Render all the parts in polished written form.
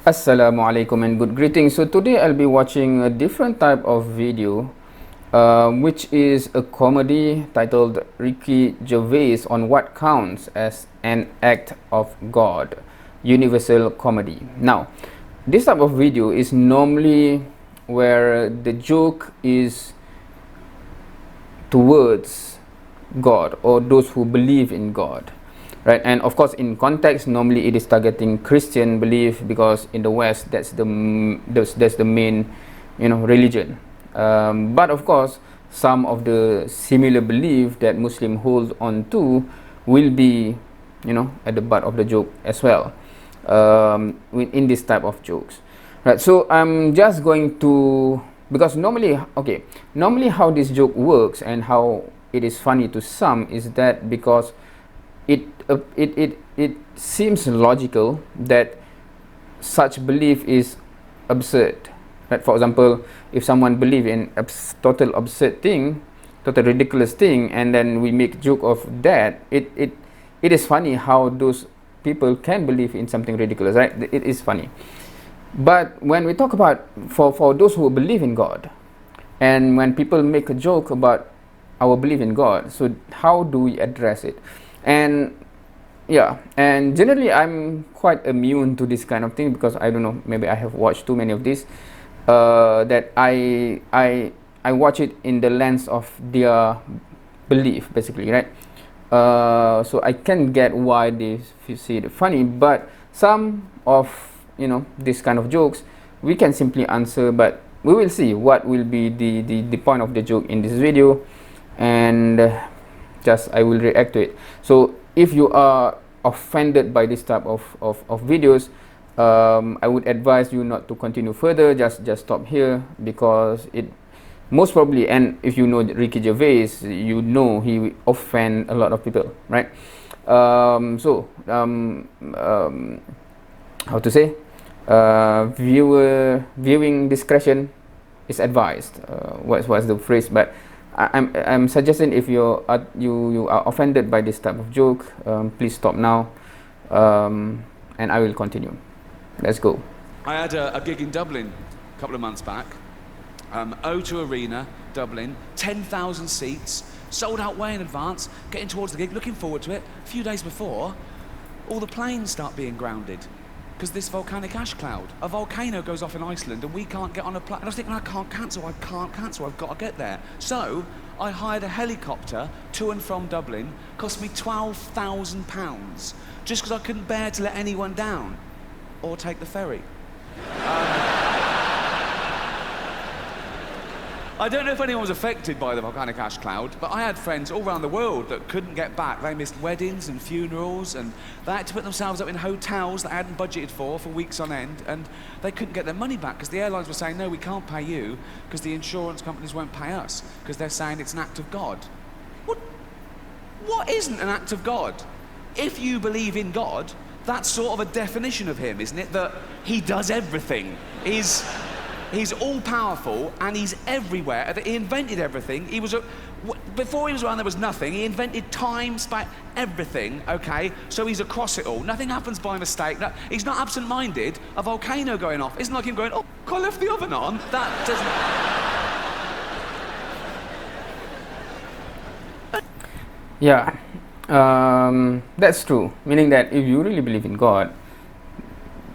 Assalamu alaikum and good greetings. So today I'll be watching a different type of video, which is a comedy titled Ricky Gervais on what counts as an act of God, universal comedy. Now, this type of video is normally where the joke is towards God or those who believe in God. Right, and of course in context normally it is targeting Christian belief, because in the West that's the main religion, but of course some of the similar belief that Muslim hold on to will be at the butt of the joke as well, in this type of jokes. Right, so I'm just going to, because normally how this joke works and how it is funny to some is that because it seems logical that such belief is absurd. Right? For example, if someone believe in total absurd thing, total ridiculous thing, and then we make joke of that, it is funny how those people can believe in something ridiculous, right? It is funny. But when we talk about for those who believe in God, and when people make a joke about our belief in God, so how do we address it? And generally I'm quite immune to this kind of thing, because I don't know, maybe I have watched too many of this, that I watch it in the lens of their belief, basically, right? So I can get why they see it funny, but some of this kind of jokes we can simply answer, but we will see what will be the point of the joke in this video, and just I will react to it. So if you are offended by this type of videos, I would advise you not to continue further. Just stop here, because it most probably, and if you know Ricky Gervais, you know he will offend a lot of people, right? How to say, viewing discretion is advised. What's the phrase? But I'm suggesting, if you are offended by this type of joke, please stop now, and I will continue. Let's go. I had a gig in Dublin a couple of months back. O2 Arena, Dublin, 10,000 seats, sold out way in advance, getting towards the gig, looking forward to it. A few days before, all the planes start being grounded because this volcanic ash cloud. A volcano goes off in Iceland and we can't get on a plane. And I was thinking, I can't cancel, I've got to get there. So I hired a helicopter to and from Dublin, cost me £12,000, just because I couldn't bear to let anyone down, or take the ferry. I don't know if anyone was affected by the volcanic ash cloud, but I had friends all around the world that couldn't get back. They missed weddings and funerals, and they had to put themselves up in hotels that they hadn't budgeted for weeks on end, and they couldn't get their money back because the airlines were saying, no, we can't pay you because the insurance companies won't pay us, because they're saying it's an act of God. What isn't an act of God? If you believe in God, that's sort of a definition of him, isn't it? That he does everything. He's all-powerful, and he's everywhere. He invented everything. Before he was around, there was nothing. He invented time, space, everything, okay? So he's across it all. Nothing happens by mistake. He's not absent-minded. A volcano going off isn't like him going, oh, I left the oven on. That doesn't... Yeah, that's true. Meaning that if you really believe in God,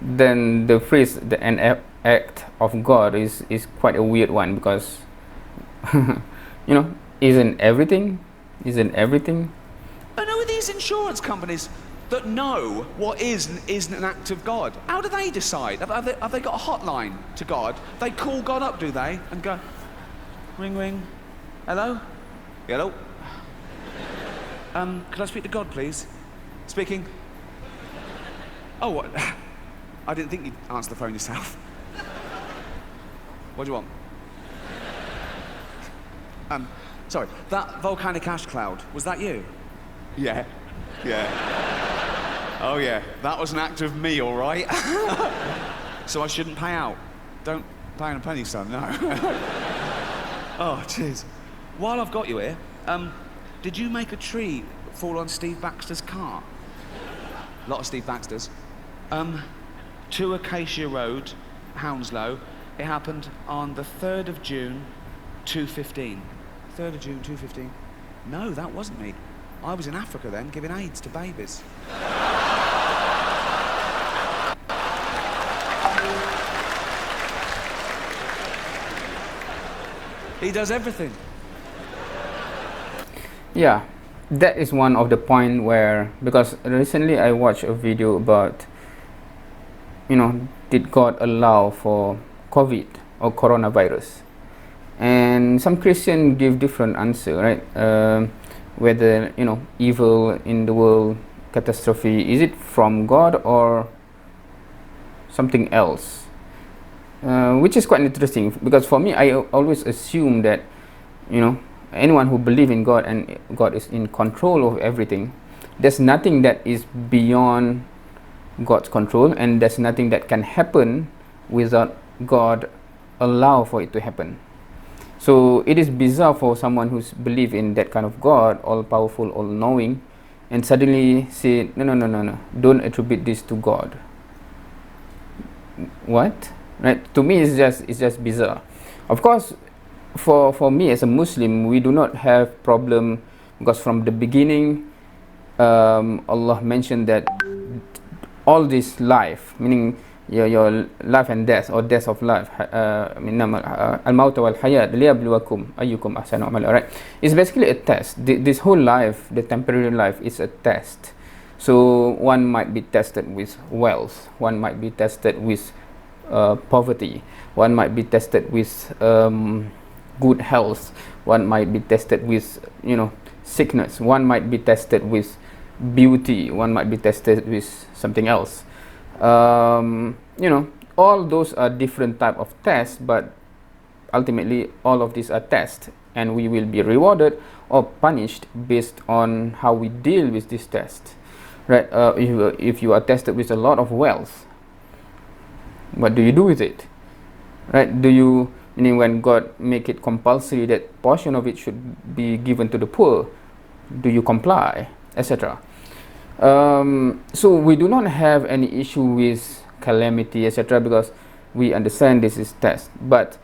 then the phrase an act of God is quite a weird one, because isn't everything? I know these insurance companies that know what isn't an act of God. How do they decide? Have they got a hotline to God? They call God up, do they? And go, ring, ring, hello? Hello? Could I speak to God, please? Speaking. Oh, what? I didn't think you'd answer the phone yourself. What do you want? Sorry, that volcanic ash cloud, was that you? Yeah. Oh yeah, that was an act of me, all right? So I shouldn't pay out. Don't pay on a penny, son, no. Oh, jeez. While I've got you here, did you make a tree fall on Steve Baxter's car? A lot of Steve Baxters. 2 Acacia Road, Hounslow. It happened on the 3rd of June, 2:15. 3rd of June, 2:15. No, that wasn't me. I was in Africa then, giving AIDS to babies. He does everything. Yeah, that is one of the point where, because recently I watched a video about, did God allow for COVID or coronavirus? And some Christian give different answer, right? Whether, evil in the world, catastrophe, is it from God or something else? Which is quite interesting, because for me, I always assume that, anyone who believes in God and God is in control of everything, there's nothing that is beyond God's control, and there's nothing that can happen without God allow for it to happen. So it is bizarre for someone who's believe in that kind of God, all powerful, all knowing, and suddenly say, no, don't attribute this to God. What? Right? To me, it's just bizarre. Of course, for me as a Muslim, we do not have problem, because from the beginning, Allah mentioned that all this life, meaning your life and death, or death of life, al-maut wal hayat liyabluwakum ayyukum ahsanu amala, right? It's basically a test. This whole life, the temporary life, is a test. So one might be tested with wealth, one might be tested with poverty, one might be tested with good health, one might be tested with sickness, one might be tested with beauty, one might be tested with something else. All those are different type of tests, but ultimately all of these are tests, and we will be rewarded or punished based on how we deal with this test, right? If you are tested with a lot of wealth, what do you do with it, right? Meaning when God make it compulsory that portion of it should be given to the poor, do you comply, etc.? So we do not have any issue with calamity, etc., because we understand this is test. But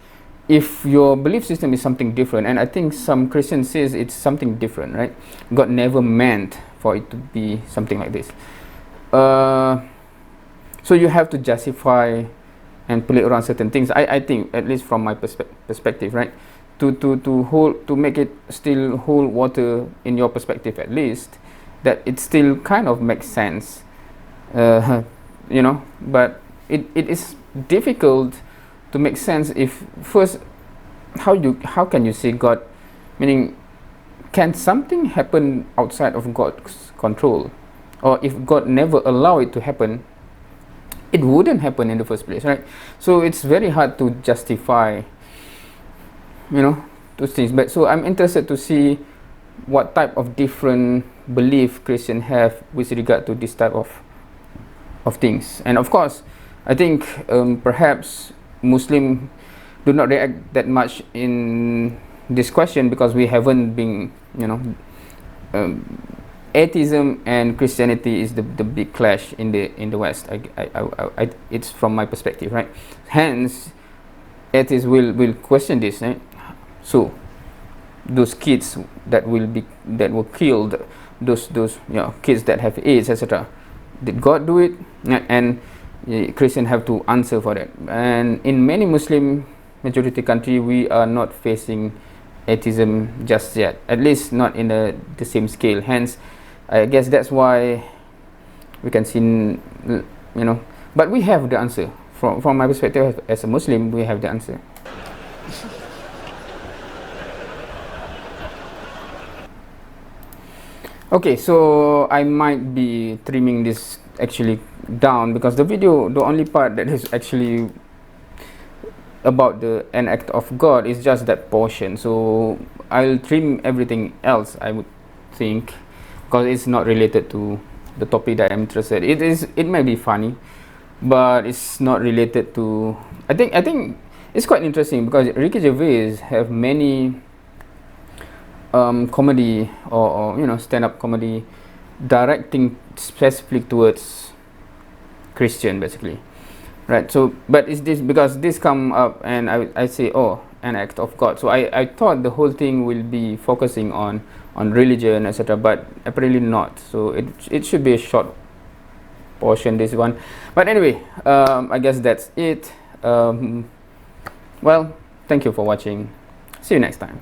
if your belief system is something different, and I think some Christians says it's something different, right? God never meant for it to be something like this. So you have to justify and play around certain things. I think, at least from my perspective, right, to make it still hold water in your perspective, at least, that it still kind of makes sense, but it is difficult to make sense if first, how can you say God, meaning, can something happen outside of God's control? Or if God never allow it to happen, it wouldn't happen in the first place, right? So it's very hard to justify, those things. But so I'm interested to see what type of different belief Christians have with regard to this type of things. And of course, I think perhaps Muslims do not react that much in this question, because we haven't been, atheism and Christianity is the big clash in the West. It's from my perspective, right? Hence, atheists will question this, right? So those kids that were killed, those kids that have AIDS, etc., did God do it? And Christians have to answer for that. And in many Muslim majority country, we are not facing atheism just yet, at least not in the same scale. Hence, I guess that's why we can see, but we have the answer. From my perspective as a Muslim, we have the answer. Okay, so I might be trimming this actually down, because the only part that is actually about an act of God is just that portion. So I'll trim everything else, I would think, because it's not related to the topic that I'm interested in. It may be funny, but it's not related to. I think it's quite interesting, because Ricky Gervais have many comedy or stand-up comedy directing specifically towards Christian, basically. Right. So, but is this because this come up and I say, oh, an act of God. So I thought the whole thing will be focusing on religion, etc. But apparently not. So it should be a short portion, this one. But anyway, I guess that's it. Well, thank you for watching. See you next time.